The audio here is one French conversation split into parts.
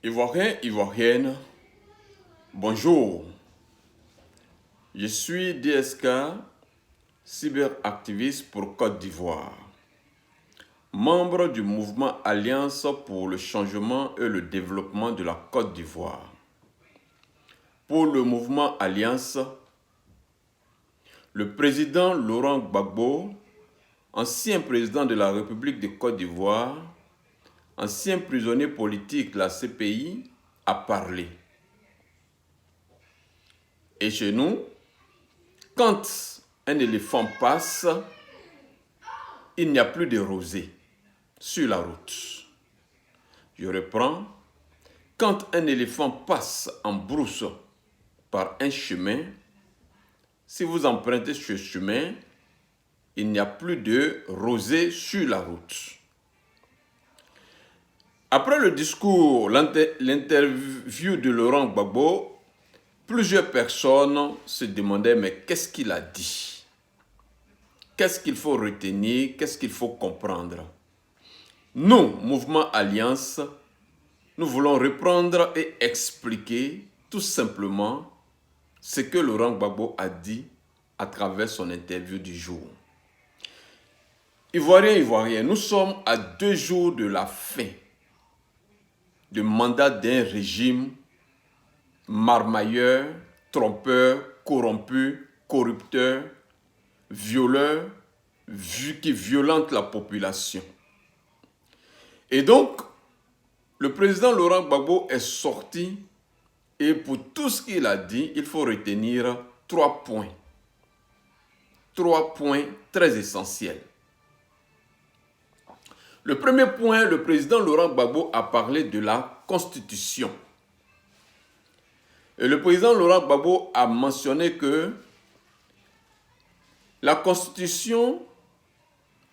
Ivoirien, Ivoirienne, bonjour. Je suis DSK, cyberactiviste pour Côte d'Ivoire, membre du mouvement Alliance pour le changement et le développement de la Côte d'Ivoire. Pour le mouvement Alliance, le président Laurent Gbagbo, ancien président de la République de Côte d'Ivoire, ancien prisonnier politique de la CPI, a parlé. Et chez nous, quand un éléphant passe, il n'y a plus de rosée sur la route. Je reprends. Quand un éléphant passe en brousse par un chemin, si vous empruntez ce chemin, il n'y a plus de rosée sur la route. Après le discours, l'interview de Laurent Gbagbo, plusieurs personnes se demandaient, mais qu'est-ce qu'il a dit? Qu'est-ce qu'il faut retenir? Qu'est-ce qu'il faut comprendre? Nous, Mouvement Alliance, nous voulons reprendre et expliquer tout simplement ce que Laurent Gbagbo a dit à travers son interview du jour. Ivoiriens, Ivoiriens, nous sommes à 2 jours de la fin du mandat d'un régime marmailleur, trompeur, corrompu, corrupteur, violeur, qui violente la population. Et donc, le président Laurent Gbagbo est sorti et pour tout ce qu'il a dit, il faut retenir 3 points. 3 points très essentiels. Le premier point, le président Laurent Gbagbo a parlé de la Constitution. Et le président Laurent Gbagbo a mentionné que la Constitution,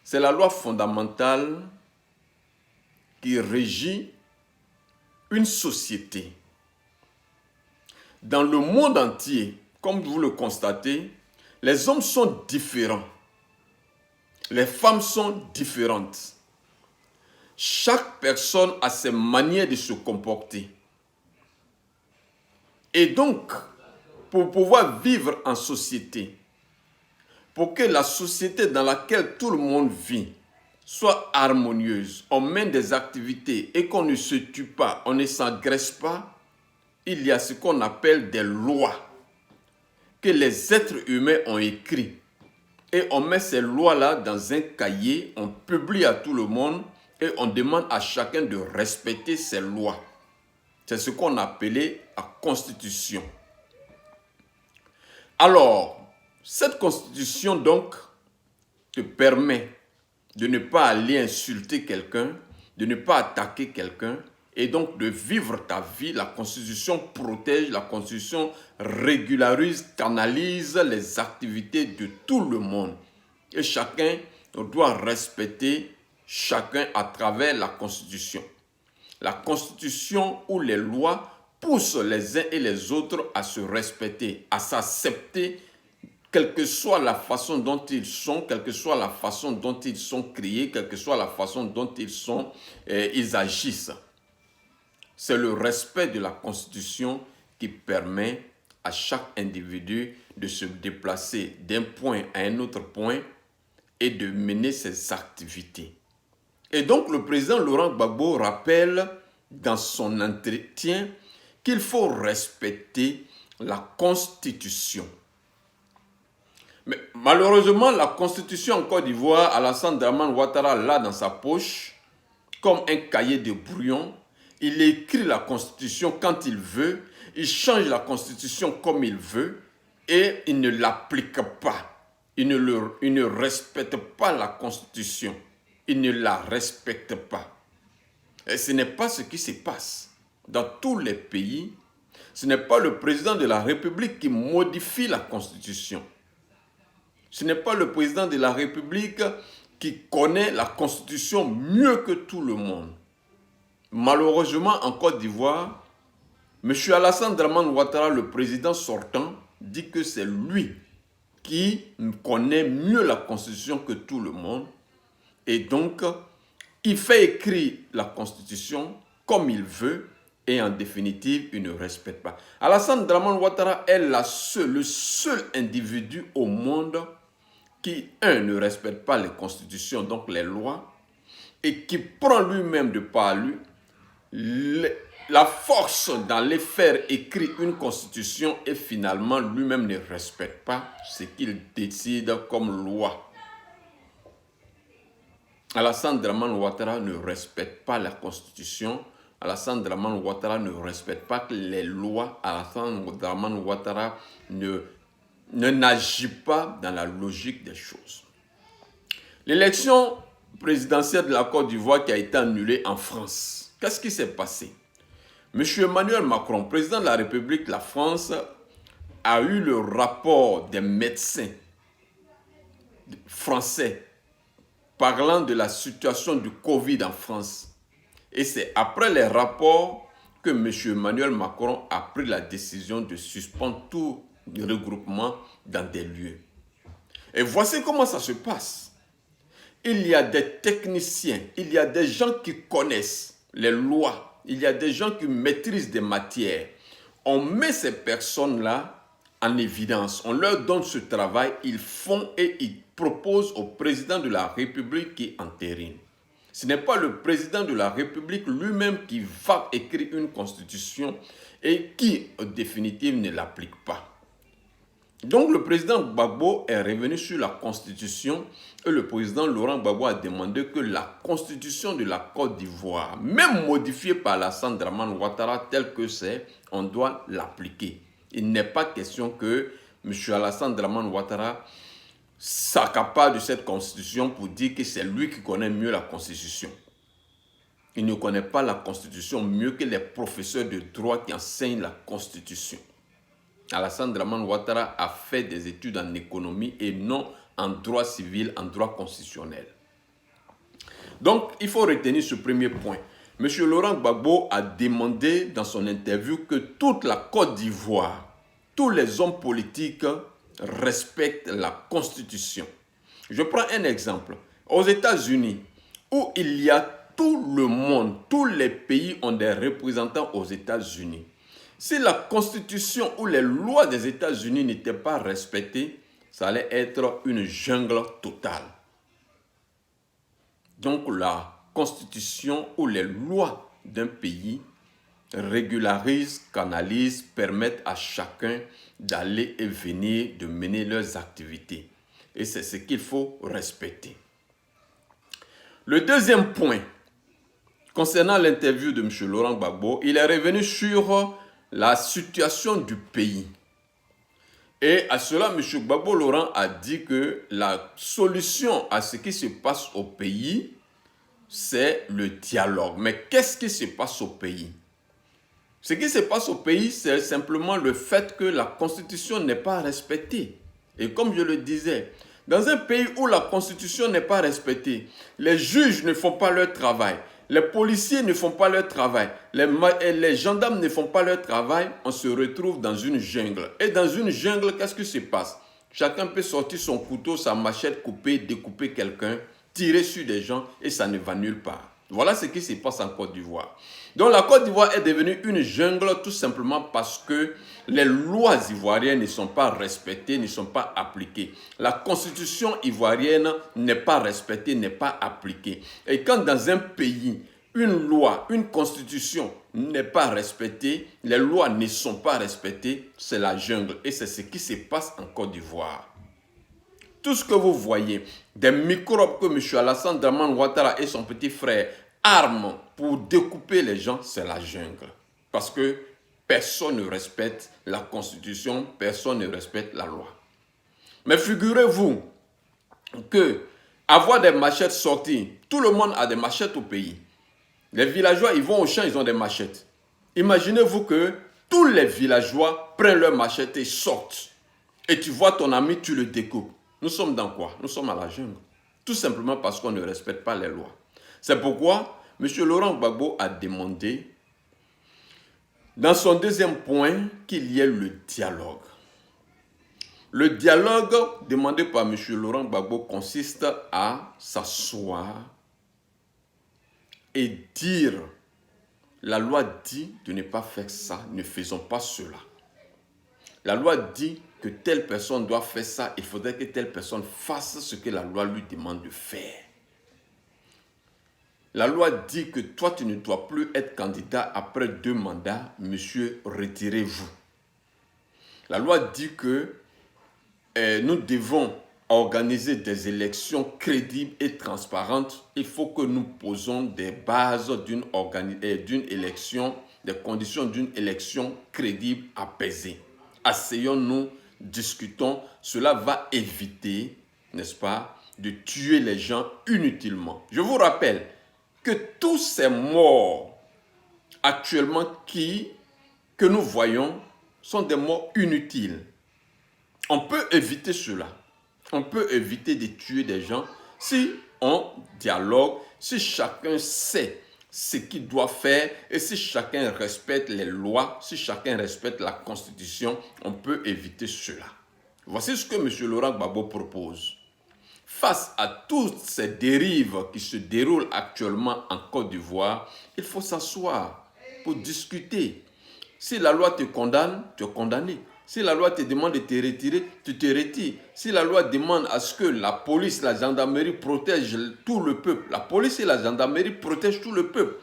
c'est la loi fondamentale qui régit une société. Dans le monde entier, comme vous le constatez, les hommes sont différents. Les femmes sont différentes. Chaque personne a ses manières de se comporter. Et donc, pour pouvoir vivre en société, pour que la société dans laquelle tout le monde vit soit harmonieuse, on mène des activités et qu'on ne se tue pas, on ne s'agresse pas, il y a ce qu'on appelle des lois que les êtres humains ont écrites. Et on met ces lois-là dans un cahier, on publie à tout le monde et on demande à chacun de respecter ces lois. C'est ce qu'on appelait la Constitution. Alors, cette Constitution donc te permet de ne pas aller insulter quelqu'un, de ne pas attaquer quelqu'un et donc de vivre ta vie. La Constitution protège, la Constitution régularise, canalise les activités de tout le monde. Et chacun doit respecter chacun à travers la Constitution. La Constitution ou les lois poussent les uns et les autres à se respecter, à s'accepter, quelle que soit la façon dont ils sont, quelle que soit la façon dont ils sont créés, quelle que soit la façon dont ils agissent. C'est le respect de la Constitution qui permet à chaque individu de se déplacer d'un point à un autre point et de mener ses activités. Et donc, le président Laurent Gbagbo rappelle dans son entretien qu'il faut respecter la Constitution. Mais malheureusement, la Constitution en Côte d'Ivoire, Alassane Dramane Ouattara l'a dans sa poche, comme un cahier de brouillon. Il écrit la Constitution quand il veut, il change la Constitution comme il veut et il ne l'applique pas. Il ne respecte pas la Constitution. Il ne la respecte pas. Et ce n'est pas ce qui se passe. Dans tous les pays, ce n'est pas le président de la République qui modifie la Constitution. Ce n'est pas le président de la République qui connaît la Constitution mieux que tout le monde. Malheureusement, en Côte d'Ivoire, M. Alassane Dramane Ouattara, le président sortant, dit que c'est lui qui connaît mieux la Constitution que tout le monde. Et donc, il fait écrire la Constitution comme il veut Et en définitive, il ne respecte pas. Alassane Dramane Ouattara est le seul individu au monde qui, ne respecte pas les constitutions, donc les lois, et qui prend lui-même de par lui la force d'aller faire écrire une constitution et finalement lui-même ne respecte pas ce qu'il décide comme loi. Alassane Dramane Ouattara ne respecte pas la constitution. Alassane Dramane Ouattara ne respecte pas les lois. Alassane Dramane Ouattara n'agit pas dans la logique des choses. L'élection présidentielle de la Côte d'Ivoire qui a été annulée en France. Qu'est-ce qui s'est passé? M. Emmanuel Macron, président de la République de la France, a eu le rapport des médecins français parlant de la situation du Covid en France. Et c'est après les rapports que M. Emmanuel Macron a pris la décision de suspendre tout regroupement dans des lieux. Et voici comment ça se passe. Il y a des techniciens, il y a des gens qui connaissent les lois, il y a des gens qui maîtrisent des matières. On met ces personnes-là en évidence, on leur donne ce travail, ils font et ils proposent au président de la République qui entérine. Ce n'est pas le président de la République lui-même qui va écrire une constitution et qui, en définitive, ne l'applique pas. Donc le président Gbagbo est revenu sur la constitution et le président Laurent Gbagbo a demandé que la constitution de la Côte d'Ivoire, même modifiée par Alassane Dramane Ouattara telle que c'est, on doit l'appliquer. Il n'est pas question que M. Alassane Dramane Ouattara s'accapare de cette constitution pour dire que c'est lui qui connaît mieux la constitution. Il ne connaît pas la constitution mieux que les professeurs de droit qui enseignent la constitution. Alassane Dramane Ouattara a fait des études en économie et non en droit civil, en droit constitutionnel. Donc, il faut retenir ce premier point. M. Laurent Gbagbo a demandé dans son interview que toute la Côte d'Ivoire, tous les hommes politiques respectent la Constitution. Je prends un exemple. Aux États-Unis, où il y a tout le monde, tous les pays ont des représentants aux États-Unis. Si la Constitution ou les lois des États-Unis n'étaient pas respectées, ça allait être une jungle totale. Donc la Constitution ou les lois d'un pays régularisent, canalisent, permettent à chacun d'aller et venir, de mener leurs activités. Et c'est ce qu'il faut respecter. Le deuxième point, concernant l'interview de M. Laurent Gbagbo, il est revenu sur la situation du pays. Et à cela, M. Gbagbo Laurent a dit que la solution à ce qui se passe au pays, c'est le dialogue. Mais qu'est-ce qui se passe au pays? Ce qui se passe au pays, c'est simplement le fait que la Constitution n'est pas respectée. Et comme je le disais, dans un pays où la Constitution n'est pas respectée, les juges ne font pas leur travail, les policiers ne font pas leur travail, les gendarmes ne font pas leur travail, on se retrouve dans une jungle. Et dans une jungle, qu'est-ce qui se passe? Chacun peut sortir son couteau, sa machette, couper, découper quelqu'un, tirer sur des gens et ça ne va nulle part. Voilà ce qui se passe en Côte d'Ivoire. Donc la Côte d'Ivoire est devenue une jungle tout simplement parce que les lois ivoiriennes ne sont pas respectées, ne sont pas appliquées. La constitution ivoirienne n'est pas respectée, n'est pas appliquée. Et quand dans un pays, une loi, une constitution n'est pas respectée, les lois ne sont pas respectées, c'est la jungle. Et c'est ce qui se passe en Côte d'Ivoire. Tout ce que vous voyez, des microbes que M. Alassane Dramane Ouattara et son petit frère arment pour découper les gens, c'est la jungle. Parce que personne ne respecte la Constitution, personne ne respecte la loi. Mais figurez-vous que avoir des machettes sorties, tout le monde a des machettes au pays. Les villageois, ils vont au champ, ils ont des machettes. Imaginez-vous que tous les villageois prennent leurs machettes et sortent. Et tu vois ton ami, tu le découpes. Nous sommes dans quoi? Nous sommes à la jungle. Tout simplement parce qu'on ne respecte pas les lois. C'est pourquoi M. Laurent Gbagbo a demandé, dans son deuxième point, qu'il y ait le dialogue. Le dialogue demandé par M. Laurent Gbagbo consiste à s'asseoir et dire La loi dit de ne pas faire ça, ne faisons pas cela. La loi dit que telle personne doit faire ça, il faudrait que telle personne fasse ce que la loi lui demande de faire. La loi dit que toi, tu ne dois plus être candidat après 2 mandats, monsieur, retirez-vous. La loi dit que nous devons organiser des élections crédibles et transparentes. Il faut que nous posons des bases d'une élection, des conditions d'une élection crédible, apaisée. Asseyons-nous, discutons. Cela va éviter, n'est-ce pas, de tuer les gens inutilement. Je vous rappelle que tous ces morts actuellement que nous voyons sont des morts inutiles. On peut éviter cela. On peut éviter de tuer des gens si on dialogue, si chacun sait ce qu'il doit faire et si chacun respecte les lois, si chacun respecte la Constitution, on peut éviter cela. Voici ce que M. Laurent Gbagbo propose. Face à toutes ces dérives qui se déroulent actuellement en Côte d'Ivoire, il faut s'asseoir pour discuter. Si la loi te condamne, tu es condamné. Si la loi te demande de te retirer, tu te retires. Si la loi demande à ce que la police, la gendarmerie protègent tout le peuple, la police et la gendarmerie protègent tout le peuple.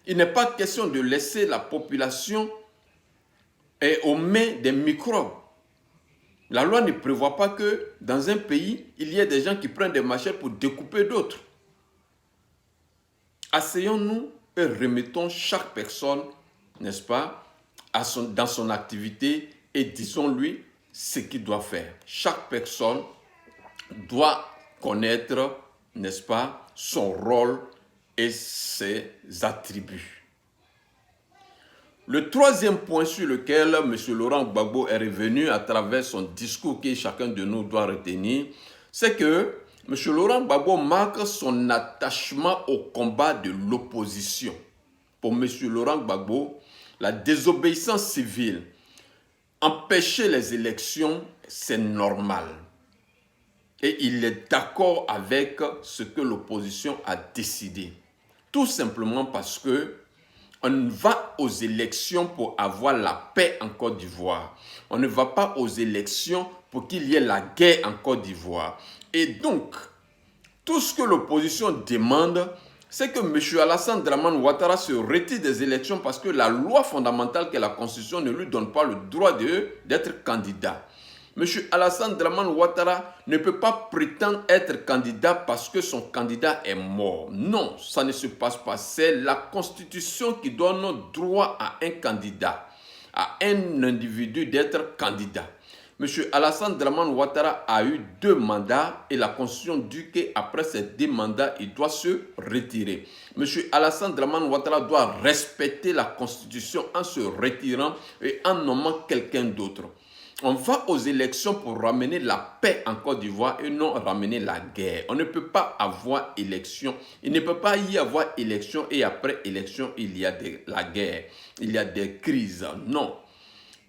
Il n'est pas question de laisser la population aux mains des microbes. La loi ne prévoit pas que dans un pays, il y ait des gens qui prennent des machettes pour découper d'autres. Asseyons-nous et remettons chaque personne, n'est-ce pas, dans son activité et disons-lui ce qu'il doit faire. Chaque personne doit connaître, n'est-ce pas, son rôle et ses attributs. Le troisième point sur lequel M. Laurent Gbagbo est revenu à travers son discours que chacun de nous doit retenir, c'est que M. Laurent Gbagbo marque son attachement au combat de l'opposition. Pour M. Laurent Gbagbo, la désobéissance civile, empêcher les élections, c'est normal. Et il est d'accord avec ce que l'opposition a décidé. Tout simplement parce que on va aux élections pour avoir la paix en Côte d'Ivoire. On ne va pas aux élections pour qu'il y ait la guerre en Côte d'Ivoire. Et donc, tout ce que l'opposition demande, c'est que M. Alassane Dramane Ouattara se retire des élections parce que la loi fondamentale qu'est la Constitution ne lui donne pas le droit d'être candidat. M. Alassane Dramane Ouattara ne peut pas prétendre être candidat parce que son candidat est mort. Non, ça ne se passe pas. C'est la Constitution qui donne droit à un candidat, à un individu d'être candidat. M. Alassane Dramane Ouattara a eu 2 mandats et la Constitution dit qu'après ces 2 mandats, il doit se retirer. M. Alassane Dramane Ouattara doit respecter la Constitution en se retirant et en nommant quelqu'un d'autre. On va aux élections pour ramener la paix en Côte d'Ivoire et non ramener la guerre. On ne peut pas avoir élection. Il ne peut pas y avoir élection et après élection, il y a la guerre. Il y a des crises. Non.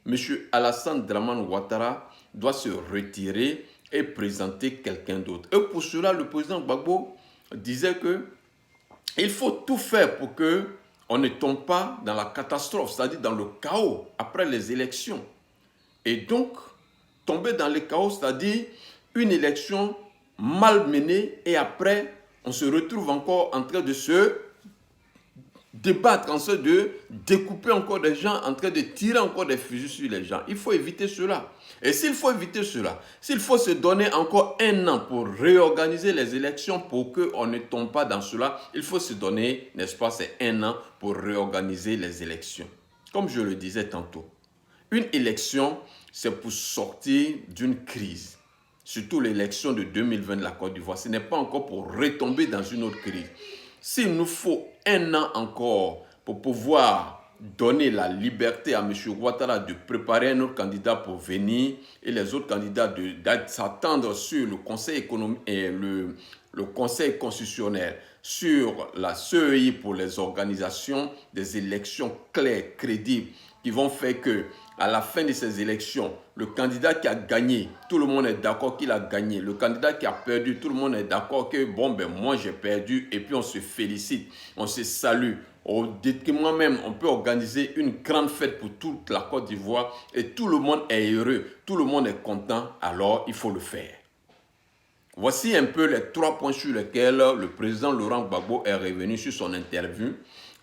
M. Alassane Dramane Ouattara doit se retirer et présenter quelqu'un d'autre. Et pour cela, le président Gbagbo disait que il faut tout faire pour que on ne tombe pas dans la catastrophe, c'est-à-dire dans le chaos après les élections. Et donc, tomber dans le chaos, c'est-à-dire une élection mal menée et après, on se retrouve encore en train de se débattre, en train de découper encore des gens, en train de tirer encore des fusils sur les gens. Il faut éviter cela. Et s'il faut éviter cela, s'il faut se donner encore 1 an pour réorganiser les élections pour qu'on ne tombe pas dans cela, il faut se donner, n'est-ce pas, c'est 1 an pour réorganiser les élections. Comme je le disais tantôt. Une élection, c'est pour sortir d'une crise. Surtout l'élection de 2020 de la Côte d'Ivoire. Ce n'est pas encore pour retomber dans une autre crise. S'il nous faut 1 an encore pour pouvoir donner la liberté à M. Ouattara de préparer un autre candidat pour venir et les autres candidats de s'attendre sur le Conseil économique et le Conseil constitutionnel, sur la CEI pour les organisations des élections claires, crédibles, qui vont faire que à la fin de ces élections, le candidat qui a gagné, tout le monde est d'accord qu'il a gagné. Le candidat qui a perdu, tout le monde est d'accord que bon, ben moi j'ai perdu et puis on se félicite, on se salue, au détriment même, on peut organiser une grande fête pour toute la Côte d'Ivoire et tout le monde est heureux, tout le monde est content, alors il faut le faire. Voici un peu les 3 points sur lesquels le président Laurent Gbagbo est revenu sur son interview.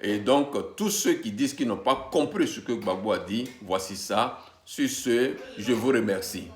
Et donc, tous ceux qui disent qu'ils n'ont pas compris ce que Gbagbo a dit, voici ça. Sur ce, je vous remercie.